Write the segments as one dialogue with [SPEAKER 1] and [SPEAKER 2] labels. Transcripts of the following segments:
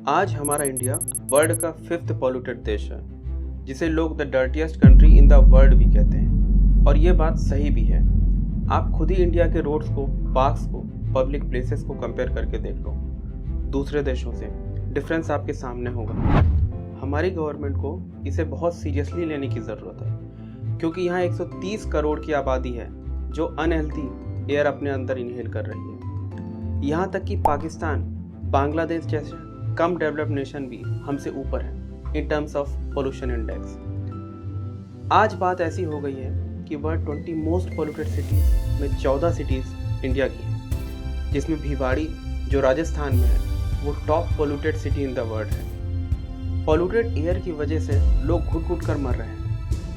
[SPEAKER 1] आज हमारा India world का 5th पॉल्यूटेड देश है, जिसे लोग the dirtiest country in the world भी कहते हैं। और ये बात सही भी है। आप खुद ही इंडिया के रोड्स को, पार्क्स को, पब्लिक प्लेसेस को कंपेयर करके देख लो दूसरे देशों से। डिफरेंस आपके सामने होगा। हमारी गवर्नमेंट को इसे बहुत सीरियसली लेने की ज़रूरत है, क्योंकि यहाँ 130 करोड़ की आबादी है जो अनहेल्थी एयर अपने अंदर इनहेल कर रही है। यहाँ तक कि पाकिस्तान, बांग्लादेश जैसे कम डेवलप्ड नेशन भी हमसे ऊपर है in terms of pollution index. आज बात ऐसी हो गई है कि वर्ल्ड 20 मोस्ट पोल्यूटेड सिटीज़ में 14 सिटीज़ इंडिया की हैं, जिसमें भिवाड़ी जो राजस्थान में है वो top polluted city in the world है। पोल्यूटेड एयर की वजह से लोग घुट घुट कर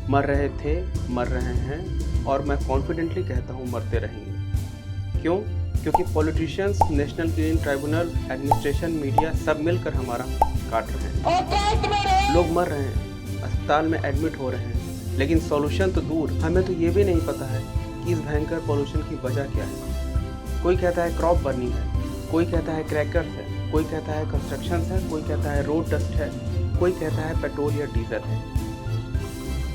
[SPEAKER 1] मर रहे थे, मर रहे हैं और मैं कॉन्फिडेंटली कहता हूँ मरते रहेंगे। क्यों? क्योंकि politicians, national clean tribunal, administration, media सब मिलकर हमारा काट रहे हैं। लोग मर रहे हैं, अस्पताल में एडमिट हो रहे हैं, लेकिन सॉल्यूशन तो दूर, हमें तो ये भी नहीं पता है कि इस भयंकर पॉल्यूशन की वजह क्या है। कोई कहता है क्रॉप बर्निंग है, कोई कहता है क्रैकर्स है, कोई कहता है कंस्ट्रक्शन है, कोई कहता है रोड डस्ट है, कोई कहता है पेट्रोल या डीजल है।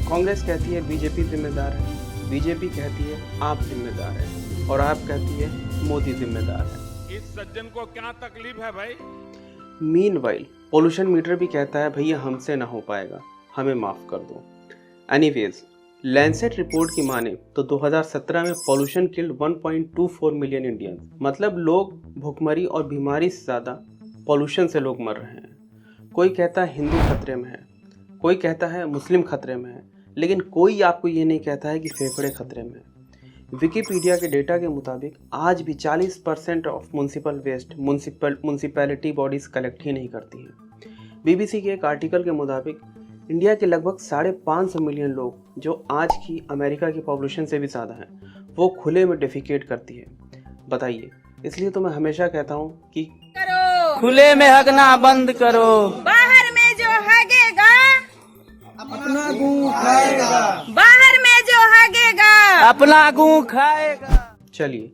[SPEAKER 1] कांग्रेस कहती है बीजेपी जिम्मेदार है, बीजेपी कहती है आप जिम्मेदार है, और आप कहती है मोदी जिम्मेदार है।
[SPEAKER 2] इस सज्जन को क्या तकलीफ है भाई?
[SPEAKER 1] मीनवाइल पोल्यूशन मीटर भी कहता है भैया हमसे ना हो पाएगा, हमें माफ कर दो। एनीवेज, लैंसेट रिपोर्ट की माने तो 2017 में पोल्यूशन किल्ड 1.24 मिलियन इंडियंस, मतलब लोग भुखमरी और बीमारी से ज़्यादा पोल्यूशन से लोग मर रहे हैं। कोई कहता है हिंदू खतरे में है, कोई कहता है मुस्लिम खतरे में है, लेकिन कोई आपको ये नहीं कहता है कि फेफड़े खतरे में है। विकिपीडिया के डेटा के मुताबिक आज भी 40% of municipal waste municipality bodies collect ही नहीं करती हैं। बीबीसी के एक आर्टिकल के मुताबिक इंडिया के लगभग 550 मिलियन लोग, जो आज की अमेरिका की पॉपुलेशन से भी ज़्यादा हैं, वो खुले में डेफिकेट करती है। बताइए, इसलिए तो मैं हमेशा कहता हूँ कि
[SPEAKER 3] खुले में हगना बंद करो,
[SPEAKER 4] बाहर में जो हगेगा
[SPEAKER 3] अपना गूं खाएगा,
[SPEAKER 4] बाहर में जो हगेगा
[SPEAKER 3] अपना गूं खाएगा।
[SPEAKER 1] चलिए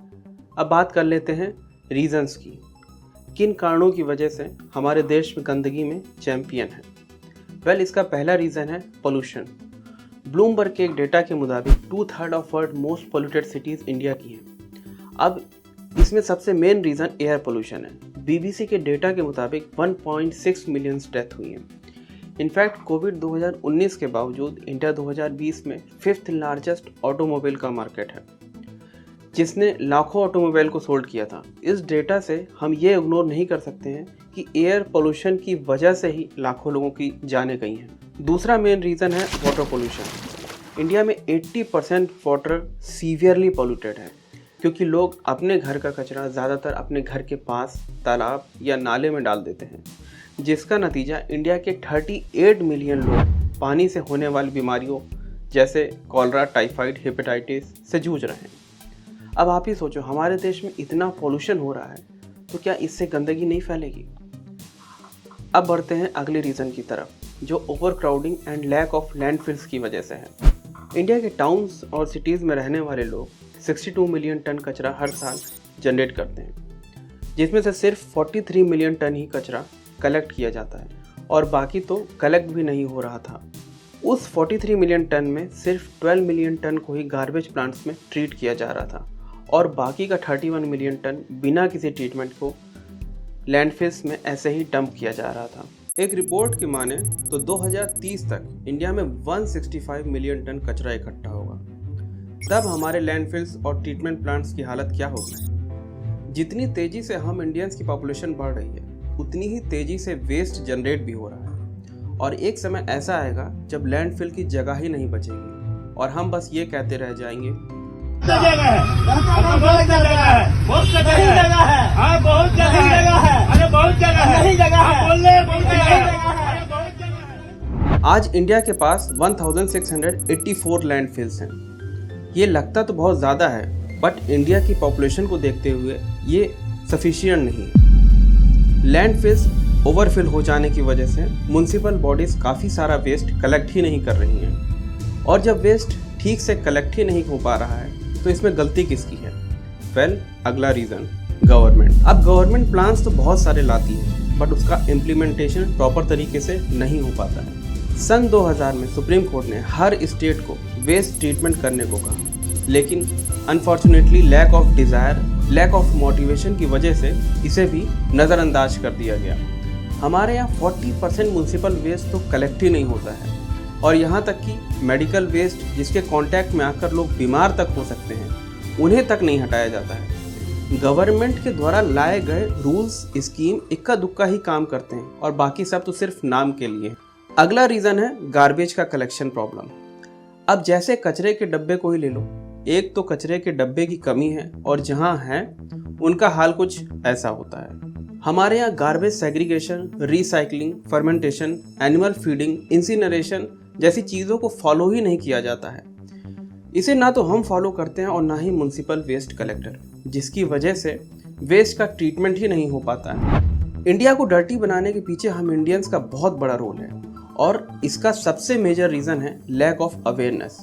[SPEAKER 1] अब बात कर लेते हैं रीजंस की। किन कारणों की वजह से हमारे देश में गंदगी में चैंपियन है। वेल, इसका पहला रीज़न है पोल्यूशन। ब्लूमबर्ग के एक डेटा के मुताबिक 2/3 of world most polluted cities India की हैं। अब इसमें सबसे मेन रीज़न एयर पोल्यूशन है। बीबीसी के डेटा के मुताबिक 1.6 मिलियन डेथ हुई हैं। इनफैक्ट कोविड 2019 के बावजूद इंडिया 2020 में 5th लार्जेस्ट ऑटोमोबाइल का मार्केट है, जिसने लाखों ऑटोमोबाइल को सोल्ड किया था। इस डेटा से हम ये इग्नोर नहीं कर सकते हैं कि एयर पोल्यूशन की वजह से ही लाखों लोगों की जानें गई हैं। दूसरा मेन रीज़न है वाटर पोल्यूशन। इंडिया में 80% वाटर सीवियरली पोल्यूटेड है, क्योंकि लोग अपने घर का कचरा ज़्यादातर अपने घर के पास तालाब या नाले में डाल देते हैं, जिसका नतीजा इंडिया के 38 मिलियन लोग पानी से होने वाली बीमारियों जैसे कॉलरा, टाइफाइड, हेपेटाइटिस से जूझ रहे हैं। अब आप ही सोचो, हमारे देश में इतना पोल्यूशन हो रहा है तो क्या इससे गंदगी नहीं फैलेगी? अब बढ़ते हैं अगले रीज़न की तरफ, जो over crowding and lack of landfills की वजह से है। इंडिया के टाउन्स और सिटीज़ में रहने वाले लोग 62 मिलियन टन कचरा हर साल जनरेट करते हैं, जिसमें से सिर्फ 43 मिलियन टन ही कचरा कलेक्ट किया जाता है, और बाकी तो कलेक्ट भी नहीं हो रहा था। उस 43 मिलियन टन में सिर्फ 12 मिलियन टन को ही गार्बेज प्लांट्स में ट्रीट किया जा रहा था, और बाकी का 31 मिलियन टन बिना किसी ट्रीटमेंट को लैंडफिल्स में ऐसे ही डंप किया जा रहा था। एक रिपोर्ट की माने तो 2030 तक इंडिया में 165 मिलियन टन कचरा इकट्ठा होगा। तब हमारे लैंडफिल्स और ट्रीटमेंट प्लांट्स की हालत क्या होगी? जितनी तेज़ी से हम इंडियंस की पॉपुलेशन बढ़ रही है, उतनी ही तेज़ी से वेस्ट जनरेट भी हो रहा है, और एक समय ऐसा आएगा जब लैंडफिल की जगह ही नहीं बचेगी और हम बस ये कहते रह जाएंगे
[SPEAKER 5] बहुत जगह है, बहुत जगह है, बहुत जगह है, हाँ बहुत जगह है, अरे बहुत जगह है, नहीं जगह है, बोल रहे बहुत जगह है, बहुत जगह है।
[SPEAKER 1] आज इंडिया के पास 1684 लैंडफिल्स हैं। ये लगता तो बहुत ज़्यादा है, बट इंडिया की पॉपुलेशन को देखते हुए ये सफिशिएंट नहीं। लैंडफिल्स ओवरफिल हो जाने की वजह से म्यूनसिपल बॉडीज़ काफ़ी सारा वेस्ट कलेक्ट ही नहीं कर रही हैं, और जब वेस्ट ठीक से कलेक्ट ही नहीं हो पा रहा है तो इसमें गलती किसकी है? वेल, अगला रीज़न गवर्नमेंट। अब गवर्नमेंट प्लान्स तो बहुत सारे लाती है, बट उसका इम्प्लीमेंटेशन प्रॉपर तरीके से नहीं हो पाता है। सन 2000 में सुप्रीम कोर्ट ने हर स्टेट को वेस्ट ट्रीटमेंट करने को कहा, लेकिन unfortunately lack of desire, lack of motivation की वजह से इसे भी नज़रअंदाज कर दिया गया। हमारे यहाँ 40% म्यूनसिपल वेस्ट तो कलेक्ट ही नहीं होता है, और यहाँ तक कि मेडिकल वेस्ट जिसके कांटेक्ट में आकर लोग बीमार तक हो सकते हैं, उन्हें तक नहीं हटाया जाता है। गवर्नमेंट के द्वारा लाए गए रूल्स, स्कीम इक्का दुक्का ही काम करते हैं और बाकी सब तो सिर्फ नाम के लिए। अगला रीज़न है गार्बेज का कलेक्शन प्रॉब्लम। अब जैसे कचरे के डब्बे को ही ले लो, एक तो कचरे के डब्बे की कमी है और जहाँ हैं उनका हाल कुछ ऐसा होता है। हमारे यहाँ garbage segregation, recycling, fermentation, animal feeding, incineration जैसी चीज़ों को फॉलो ही नहीं किया जाता है। इसे ना तो हम फॉलो करते हैं और ना ही म्यूनसिपल वेस्ट कलेक्टर, जिसकी वजह से वेस्ट का ट्रीटमेंट ही नहीं हो पाता है। इंडिया को डर्टी बनाने के पीछे हम इंडियंस का बहुत बड़ा रोल है और इसका सबसे मेजर रीज़न है लैक ऑफ अवेयरनेस।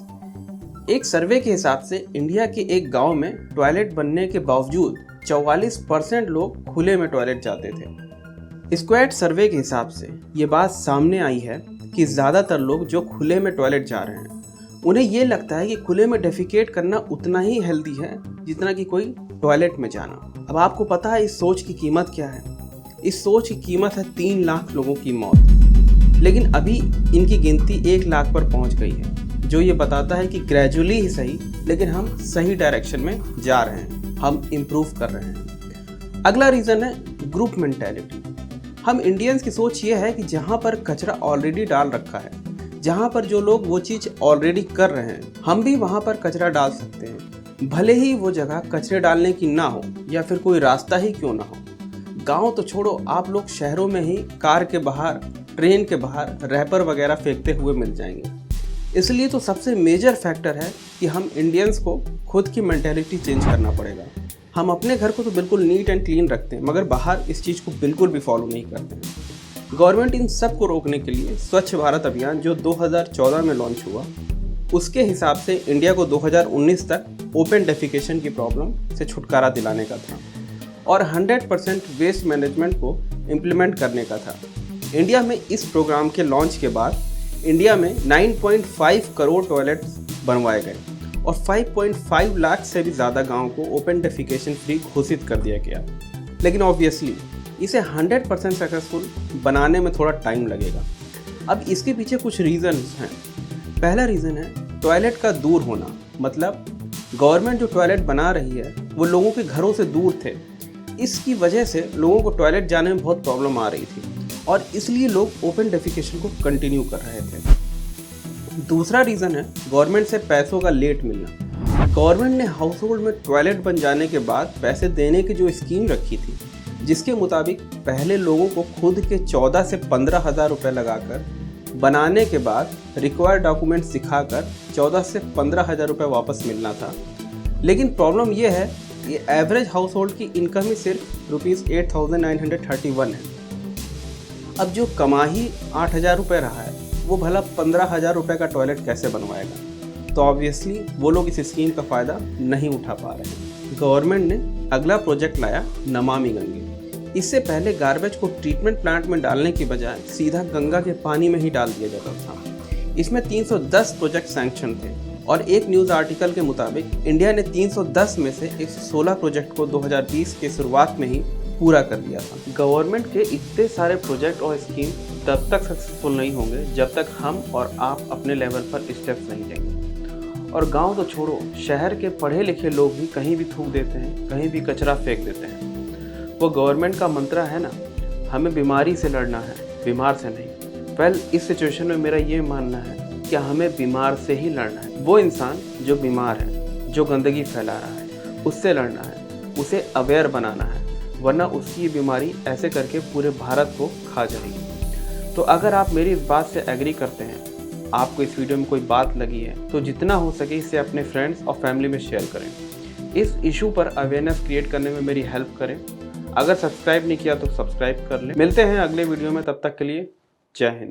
[SPEAKER 1] एक सर्वे के हिसाब से इंडिया के एक गांव में टॉयलेट बनने के बावजूद 44% लोग खुले में टॉयलेट जाते थे। स्क्वाड सर्वे के हिसाब से ये बात सामने आई है कि ज़्यादातर लोग जो खुले में टॉयलेट जा रहे हैं, उन्हें ये लगता है कि खुले में डेफिकेट करना उतना ही हेल्दी है जितना कि कोई टॉयलेट में जाना। अब आपको पता है इस सोच की कीमत क्या है? इस सोच की कीमत है 3 लाख लोगों की मौत। लेकिन अभी इनकी गिनती 1 लाख पर पहुंच गई है, जो ये बताता है कि ग्रेजुअली ही सही, लेकिन हम सही डायरेक्शन में जा रहे हैं, हम इम्प्रूव कर रहे हैं। अगला रीज़न है ग्रुप मेंटालिटी। हम इंडियंस की सोच ये है कि जहाँ पर कचरा ऑलरेडी डाल रखा है, जहाँ पर जो लोग वो चीज़ ऑलरेडी कर रहे हैं, हम भी वहाँ पर कचरा डाल सकते हैं, भले ही वो जगह कचरे डालने की ना हो या फिर कोई रास्ता ही क्यों ना हो। गांव तो छोड़ो, आप लोग शहरों में ही कार के बाहर, ट्रेन के बाहर रैपर वगैरह फेंकते हुए मिल जाएंगे। इसलिए तो सबसे मेजर फैक्टर है कि हम इंडियंस को खुद की मेंटालिटी चेंज करना पड़ेगा। हम अपने घर को तो बिल्कुल नीट एंड क्लीन रखते हैं, मगर बाहर इस चीज़ को बिल्कुल भी फॉलो नहीं करते हैं। गवर्नमेंट इन सब को रोकने के लिए स्वच्छ भारत अभियान जो 2014 में लॉन्च हुआ, उसके हिसाब से इंडिया को 2019 तक ओपन डेफिकेशन की प्रॉब्लम से छुटकारा दिलाने का था और 100% वेस्ट मैनेजमेंट को इम्प्लीमेंट करने का था। इंडिया में इस प्रोग्राम के लॉन्च के बाद इंडिया में 9.5 करोड़ टॉयलेट्स बनवाए गए और 5.5 लाख से भी ज़्यादा गाँव को ओपन डेफिकेशन फ्री घोषित कर दिया गया। लेकिन ऑब्वियसली इसे 100% सक्सेसफुल बनाने में थोड़ा टाइम लगेगा। अब इसके पीछे कुछ रीज़न्स हैं। पहला रीज़न है टॉयलेट का दूर होना, मतलब गवर्नमेंट जो टॉयलेट बना रही है वो लोगों के घरों से दूर थे। इसकी वजह से लोगों को टॉयलेट जाने में बहुत प्रॉब्लम आ रही थी और इसलिए लोग ओपन डेफिकेशन को कंटिन्यू कर रहे थे। दूसरा रीज़न है गवर्नमेंट से पैसों का लेट मिलना। गवर्नमेंट ने हाउस होल्ड में टॉयलेट बन जाने के बाद पैसे देने की जो स्कीम रखी थी, जिसके मुताबिक पहले लोगों को खुद के 14 से 15 हज़ार रुपये लगाकर बनाने के बाद रिक्वायर्ड डॉक्यूमेंट्स दिखाकर 14 से 15 हज़ार रुपये वापस मिलना था। लेकिन प्रॉब्लम यह है कि एवरेज हाउस होल्ड की इनकम ही सिर्फ ₹8,931 है। अब जो कमा ही 8,000 रुपये रहा है, वो भला 15,000 रुपये का टॉयलेट कैसे बनवाएगा? तो ऑब्वियसली वो लोग इस स्कीम का फ़ायदा नहीं उठा पा रहे हैं। गवर्नमेंट ने अगला प्रोजेक्ट लाया नमामि गंगे। इससे पहले गार्बेज को ट्रीटमेंट प्लांट में डालने की बजाय सीधा गंगा के पानी में ही डाल दिया जाता था। इसमें 310 प्रोजेक्ट सैंक्शन थे और एक न्यूज़ आर्टिकल के मुताबिक इंडिया ने 310 में से 116 प्रोजेक्ट को 2020 के शुरुआत में ही पूरा कर लिया था। गवर्नमेंट के इतने सारे प्रोजेक्ट और स्कीम तब तक सक्सेसफुल नहीं होंगे जब तक हम और आप अपने लेवल पर स्टेप्स नहीं लेंगे। और गांव तो छोड़ो, शहर के पढ़े लिखे लोग भी कहीं भी थूक देते हैं, कहीं भी कचरा फेंक देते हैं। वो गवर्नमेंट का मंत्रा है ना, हमें बीमारी से लड़ना है, बीमार से नहीं। वेल, इस सिचुएशन में मेरा ये मानना है कि हमें बीमार से ही लड़ना है। वो इंसान जो बीमार है, जो गंदगी फैला रहा है, उससे लड़ना है, उसे अवेयर बनाना है, वरना उसकी बीमारी ऐसे करके पूरे भारत को खा जाएगी। तो अगर आप मेरी इस बात से एग्री करते हैं, आपको इस वीडियो में कोई बात लगी है, तो जितना हो सके इसे अपने फ्रेंड्स और फैमिली में शेयर करें। इस इशू पर अवेयरनेस क्रिएट करने में मेरी हेल्प करें। अगर सब्सक्राइब नहीं किया तो सब्सक्राइब कर लें। मिलते हैं अगले वीडियो में, तब तक के लिए जय हिंद।